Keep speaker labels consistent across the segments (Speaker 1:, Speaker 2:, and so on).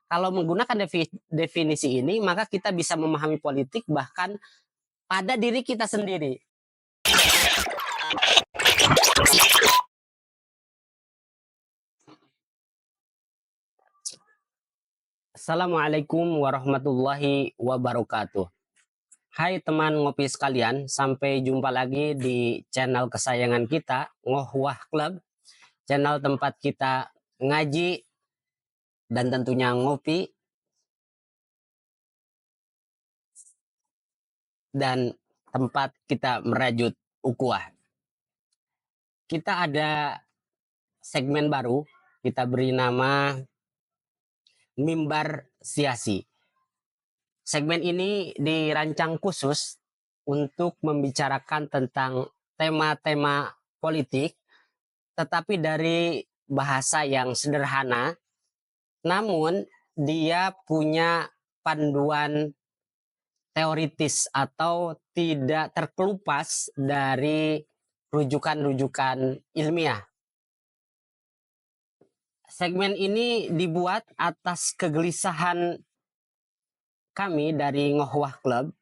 Speaker 1: Kalau menggunakan definisi ini, maka kita bisa memahami politik bahkan pada diri kita sendiri. Assalamualaikum warahmatullahi wabarakatuh. Hai teman ngopi sekalian, sampai jumpa lagi di channel kesayangan kita, Ngohwah Club, channel tempat kita ngaji dan tentunya ngopi, dan tempat kita merajut ukhuwah. Kita ada segmen baru, kita beri nama Mimbar Siasi. Segmen ini dirancang khusus untuk membicarakan tentang tema-tema politik, tetapi dari bahasa yang sederhana, namun dia punya panduan teoritis atau tidak terkelupas dari rujukan-rujukan ilmiah. Segmen ini dibuat atas kegelisahan kami dari Ngohwah Club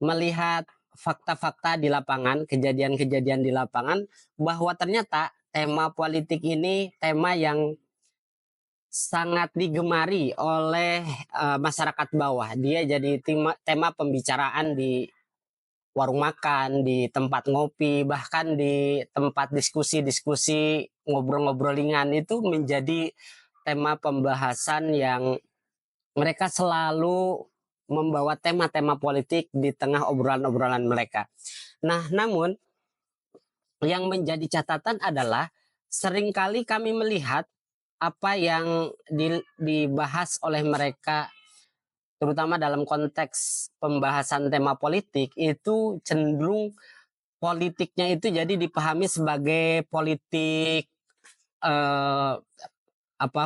Speaker 1: melihat fakta-fakta di lapangan, kejadian-kejadian di lapangan, bahwa ternyata tema politik ini tema yang sangat digemari oleh masyarakat bawah. Dia jadi tema pembicaraan di warung makan, di tempat ngopi, bahkan di tempat diskusi-diskusi, ngobrol-ngobrol ringan, itu menjadi tema pembahasan yang mereka selalu membawa tema-tema politik di tengah obrolan-obrolan mereka. Nah, namun yang menjadi catatan adalah seringkali kami melihat apa yang dibahas oleh mereka, terutama dalam konteks pembahasan tema politik, itu cenderung politiknya itu jadi dipahami sebagai politik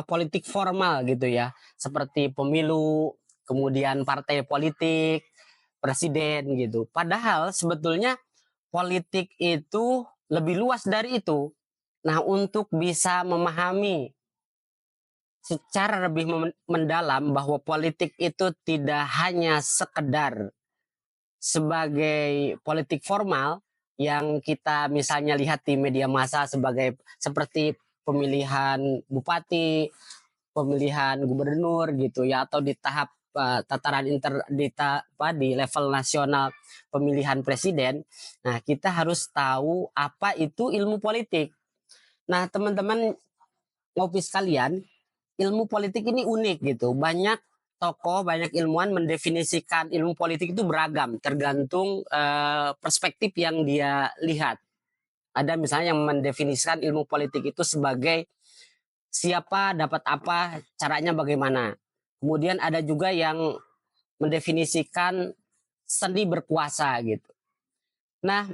Speaker 1: politik formal gitu ya, seperti pemilu, kemudian partai politik, presiden gitu. Padahal sebetulnya politik itu lebih luas dari itu. Nah, untuk bisa memahami secara lebih mendalam bahwa politik itu tidak hanya sekedar sebagai politik formal yang kita misalnya lihat di media massa seperti pemilihan bupati, pemilihan gubernur gitu ya, atau di tahap tataran di level nasional pemilihan presiden. Nah, kita harus tahu apa itu ilmu politik. Nah, teman-teman ngopi sekalian, ilmu politik ini unik gitu. Banyak tokoh, banyak ilmuwan mendefinisikan ilmu politik itu beragam, tergantung perspektif yang dia lihat. Ada misalnya yang mendefinisikan ilmu politik itu sebagai siapa dapat apa, caranya bagaimana. Kemudian ada juga yang mendefinisikan seni berkuasa gitu. Nah,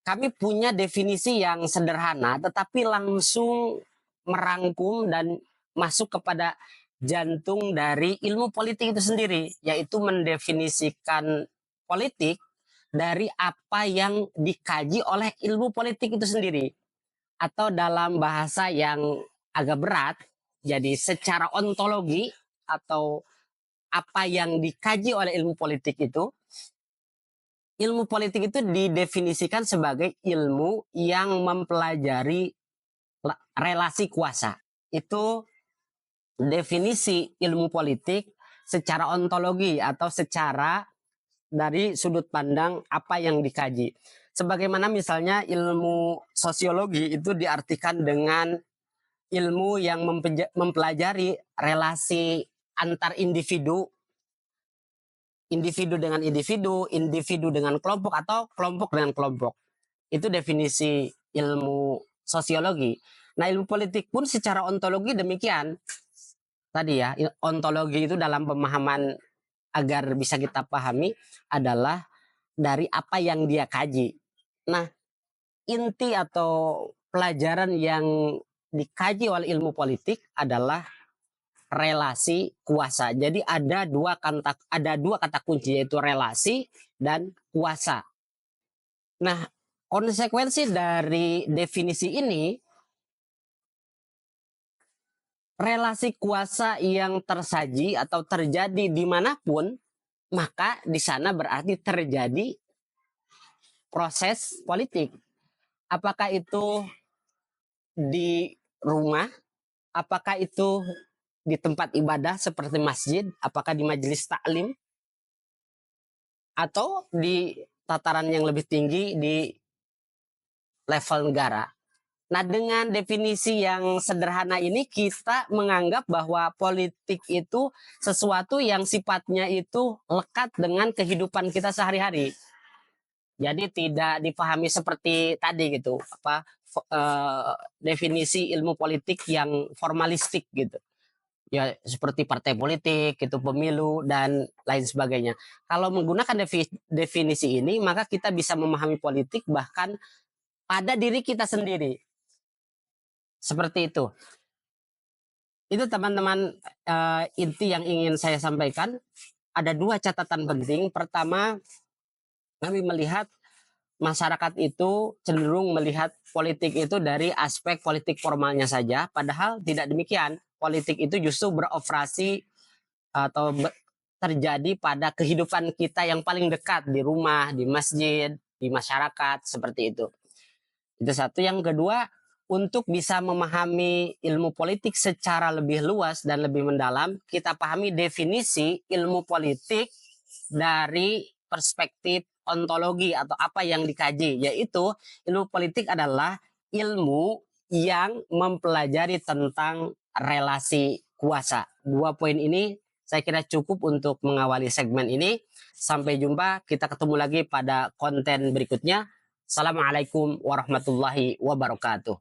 Speaker 1: kami punya definisi yang sederhana tetapi langsung merangkum dan masuk kepada jantung dari ilmu politik itu sendiri, yaitu mendefinisikan politik dari apa yang dikaji oleh ilmu politik itu sendiri. Atau dalam bahasa yang agak berat, jadi secara ontologi atau apa yang dikaji oleh ilmu politik itu, ilmu politik itu didefinisikan sebagai ilmu yang mempelajari relasi kuasa. Itu definisi ilmu politik secara ontologi atau secara dari sudut pandang apa yang dikaji. Sebagaimana misalnya ilmu sosiologi itu diartikan dengan ilmu yang mempelajari relasi antar individu, individu dengan individu, individu dengan kelompok, atau kelompok dengan kelompok. Itu definisi ilmu sosiologi. Nah, ilmu politik pun secara ontologi demikian. Tadi ya, ontologi itu dalam pemahaman agar bisa kita pahami adalah dari apa yang dia kaji. Nah, inti atau pelajaran yang dikaji oleh ilmu politik adalah relasi kuasa. Jadi ada dua kata kunci, yaitu relasi dan kuasa. Nah, konsekuensi dari definisi ini relasi kuasa yang tersaji atau terjadi dimanapun, maka di sana berarti terjadi proses politik. Apakah itu di rumah, apakah itu di tempat ibadah seperti masjid, apakah di majelis taklim, atau di tataran yang lebih tinggi di level negara. Nah, dengan definisi yang sederhana ini kita menganggap bahwa politik itu sesuatu yang sifatnya itu lekat dengan kehidupan kita sehari-hari. Jadi tidak dipahami seperti tadi gitu, definisi ilmu politik yang formalistik gitu. Ya seperti partai politik, itu pemilu dan lain sebagainya. Kalau menggunakan definisi ini, maka kita bisa memahami politik bahkan pada diri kita sendiri. Seperti itu. Itu teman-teman inti yang ingin saya sampaikan. Ada dua catatan penting. Pertama, kami melihat masyarakat itu cenderung melihat politik itu dari aspek politik formalnya saja, padahal tidak demikian. Politik itu justru beroperasi atau terjadi pada kehidupan kita yang paling dekat, di rumah, di masjid, di masyarakat, seperti itu. Itu satu. Yang kedua, untuk bisa memahami ilmu politik secara lebih luas dan lebih mendalam, kita pahami definisi ilmu politik dari perspektif ontologi atau apa yang dikaji, yaitu ilmu politik adalah ilmu yang mempelajari tentang relasi kuasa. Dua poin ini saya kira cukup untuk mengawali segmen ini. Sampai jumpa, kita ketemu lagi pada konten berikutnya. Assalamualaikum warahmatullahi wabarakatuh.